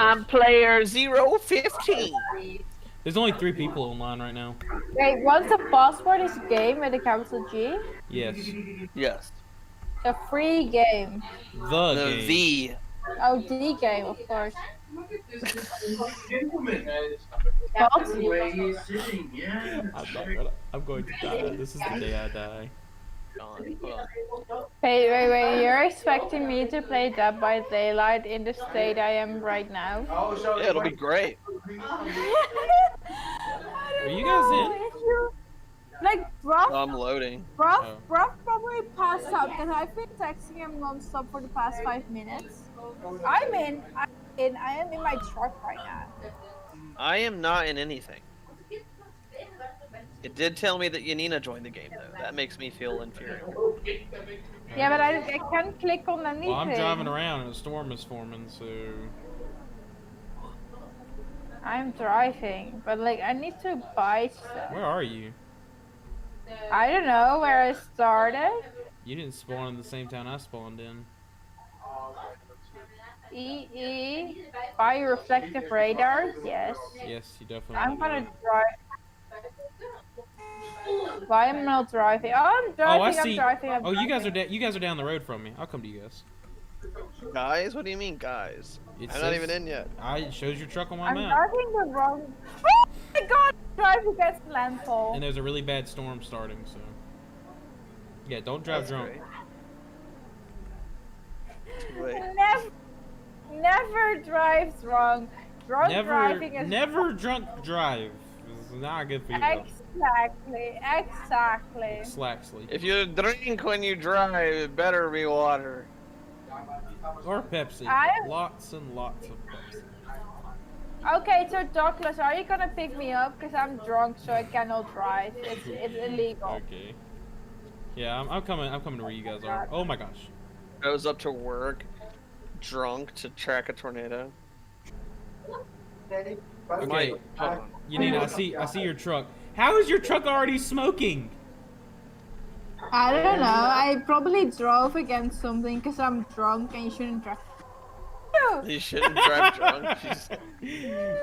I'm player 015. There's only 3 people online right now. Wait, what's the password? Is game with a capital G? Yes. Yes. A free game. The The game. V. Oh, the game, of course. I'm going to die. This is the day I die. Hold on. Wait. You're expecting me to play Dead by Daylight in the state I am right now? Yeah, it'll be great. Are you guys in? Like, Bruff I'm loading. Bruff probably passed out because I've been texting him non-stop for the past 5 minutes. I am in my truck right now. I am not in anything. It did tell me that Yanina joined the game, though. That makes me feel inferior. Yeah, but I can't click on anything. Well, I'm driving around and a storm is forming, so... I'm driving, but like I need to buy stuff. Where are you? I don't know where I started. You didn't spawn in the same town I spawned in. Buy reflective radar? Yes. Yes, you definitely I'm want to gonna drive. Why am I not driving? Oh, I'm driving. Oh, I see. I'm driving. Oh, you guys are down the road from me. I'll come to you guys. Guys? What do you mean, guys? I'm not even in yet. It shows your truck on my I'm map. driving the wrong. Oh my god! Drive against landfall. And there's a really bad storm starting, so. Yeah, don't drive drunk. Never drives wrong. Never drunk drive. This is not good for you. Exactly. If you drink when you drive, it better be water. Or Pepsi. Lots and lots of Pepsi. Okay, so Douglas, are you gonna pick me up? Because I'm drunk, so I cannot drive. It's illegal. Okay. Yeah, I'm coming to where you guys are. Oh my gosh. I was up to work, drunk, to track a tornado. Okay, Yanina, I see your truck. How is your truck already smoking? I don't know. I probably drove against something because I'm drunk and you shouldn't drive. You shouldn't drive drunk.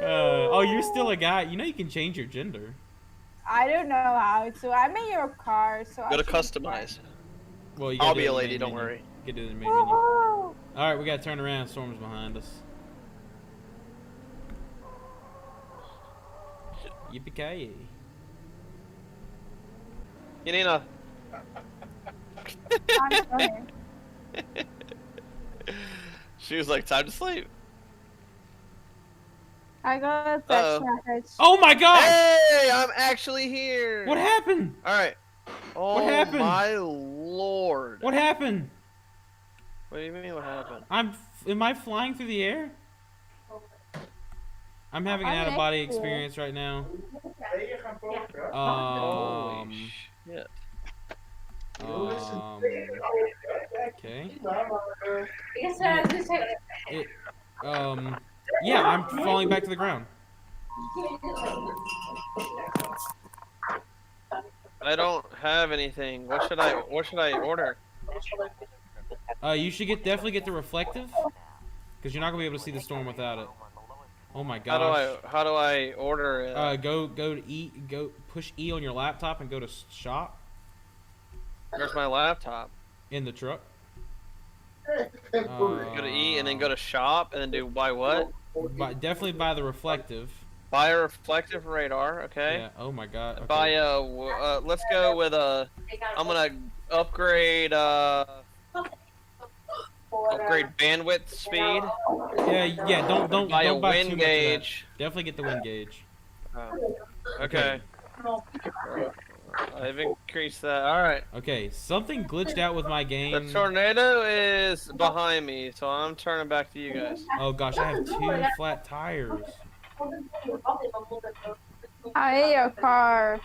Oh, you're still a guy. You know you can change your gender. I don't know how to. I'm in your car, so Go to customize. Well, I'll be a lady. Don't worry. Get to the main menu. All right, we gotta turn around. Storm's behind us. Yippee-ki-yay. Yanina. She was like, time to sleep. I got a text message. Oh my god! Hey, I'm actually here. What happened? Alright. Oh, what happened? My lord. What happened? What do you mean, what happened? Am I flying through the air? I'm having an out-of-body experience right now. Holy shit. Okay. Yeah, I'm falling back to the ground. I don't have anything. What should I order? You should definitely get the reflective, because you're not gonna be able to see the storm without it. Oh my gosh. How do I order it? Go to push E on your laptop and go to shop. Where's my laptop? In the truck. Go to E and then go to shop and then do buy what? Definitely buy the reflective. Buy a reflective radar, okay? Yeah. Oh my god. Okay. Buy a. Let's go with a. I'm gonna upgrade. Upgrade bandwidth speed. Yeah. Don't buy a buy wind gauge. Definitely get the wind gauge. Okay. I've increased that. Alright. Okay, something glitched out with my game. The tornado is behind me, so I'm turning back to you guys. Oh gosh, I have 2 flat tires. I hate your car.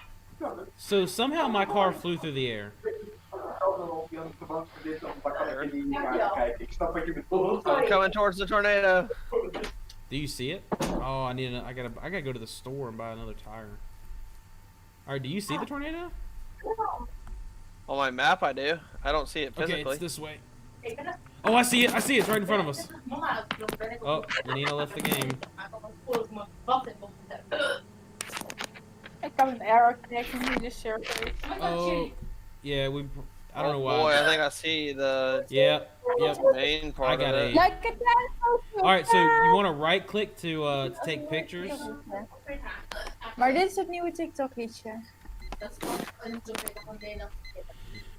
So somehow my car flew through the air. I'm coming towards the tornado. Do you see it? Oh, I gotta go to the store and buy another tire. Alright, do you see the tornado? On my map, I do. I don't see it physically. Okay, it's this way. Oh, I see it. I see it. It's right in front of us. Oh, Janina left the game. Ik heb een error connection in de circuit. Oh, yeah. I don't know why. Boy, I think I see the Yeah. Yep. main I part got of a. it. Like a All right. So you want to right click to take pictures. Maar dit is het nieuwe TikTok liedje.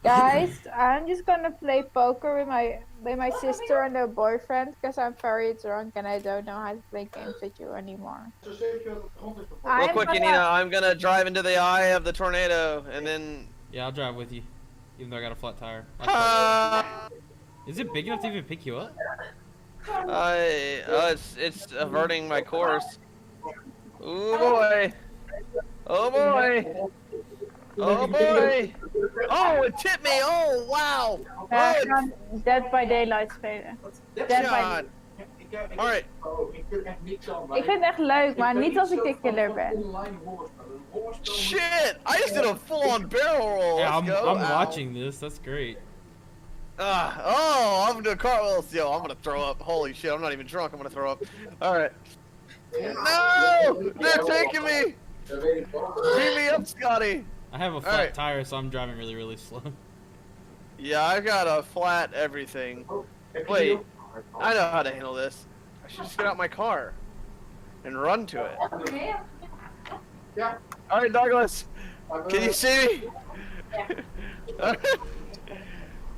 Guys, I'm just gonna play poker with my sister and her boyfriend because I'm very drunk and I don't know how to play games with you anymore. Real quick, Yanina, I'm gonna drive into the eye of the tornado and then. Yeah, I'll drive with you, even though I got a flat tire. Is it big enough to even pick you up? It's averting my course. Oh boy! Oh boy! Oh boy! Oh, it tipped me! Oh wow! Ja, Oh, we gaan Dead by Daylight spelen. Dead by... Alright. Ik vind het echt leuk, maar niet als ik de killer ben. Shit! I just did a full-on barrel roll. Yeah, Let's go. I'm Ow. watching this. That's great. Oh, I'm doing cartwheels. Yo, I'm gonna throw up. Holy shit! I'm not even drunk. I'm gonna throw up. All right. No! They're taking me. Beat me up, Scotty. I have a flat tire, so I'm driving really, really slow. Yeah, I got a flat everything. Wait, I know how to handle this. I should just get out my car and run to it. All right, Douglas. Can you see me?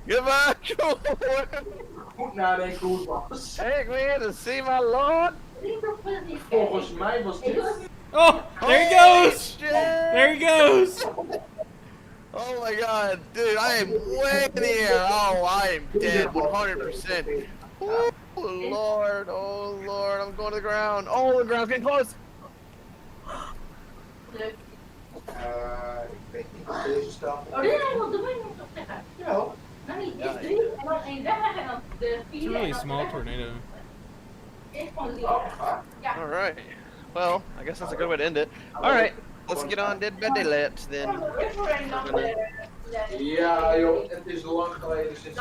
Get back! Goed nadenken hoe het was. Take me in to see my lord. Volgens mij was dit. Oh, there he goes! Shit. There he goes! Oh my god, dude, I am way in the air. Oh, I am dead 100%. Oh lord, oh lord, I'm going to the ground. Oh, the ground's getting close. Ik weet niet wat deze stap. Oh, dit is nog de Ja. Nou, niet. Is 3 en dan 1 weg en dan de 4. It's a really small tornado. Alright, well, I guess that's a good way to end it. Alright, let's get on Dead by Daylight then. Ja, joh, het is lang geleden sinds.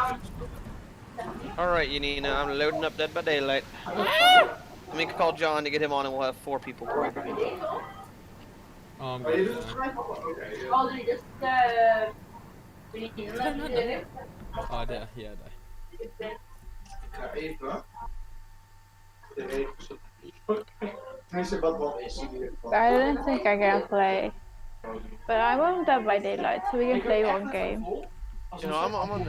Alright, Yanina, I'm loading up Dead by Daylight. Let me call John to get him on and we'll have 4 people. Oh, I'm Maar je good. doet het gelijk op. Oké, ja. Oh, dus Oh, I did. Yeah, I did. Ik ga even. Tenminste, wat is in ieder geval. I don't think I can play. But I won't Dead by Daylight, so we can play one game. You know, I'm on.